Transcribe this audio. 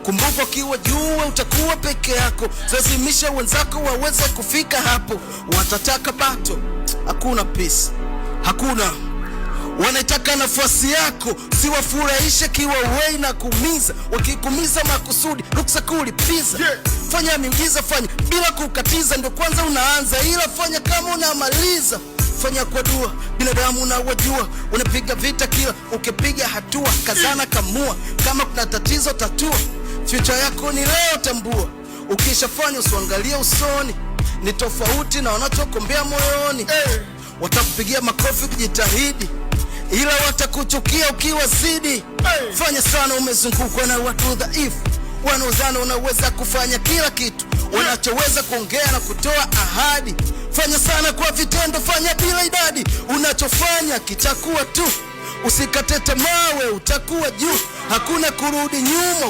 Kumbuka ukiwa juu utakuwa peke yako, lazimisha wenzako waweze kufika hapo. Watataka bato, hakuna peace, hakuna. Wanaitaka nafasi yako, siwafurahishe kiwa wei na kumiza. Wakikumiza makusudi, ruksa kulipiza. Fanya miujiza, fanya bila kukatiza, ndio kwanza unaanza, ila fanya kama unamaliza. Fanya kwa dua, binadamu na wajua, unapiga vita kila ukipiga hatua. Kazana, kamua, kama kuna tatizo tatua. Future yako ni leo, tambua. Ukishafanya usiangalie usoni, ni tofauti na wanachokombea moyoni. Watakupigia makofi kujitahidi, ila watakuchukia ukiwa zidi. Fanya sana, umezungukwa na watu dhaifu, wanaozana unaweza kufanya kila kitu, wanachoweza kuongea na kutoa ahadi. Fanya sana kwa vitendo, fanya bila idadi, unachofanya kitakuwa tu. Usikate tamaa, utakuwa juu, hakuna kurudi nyuma.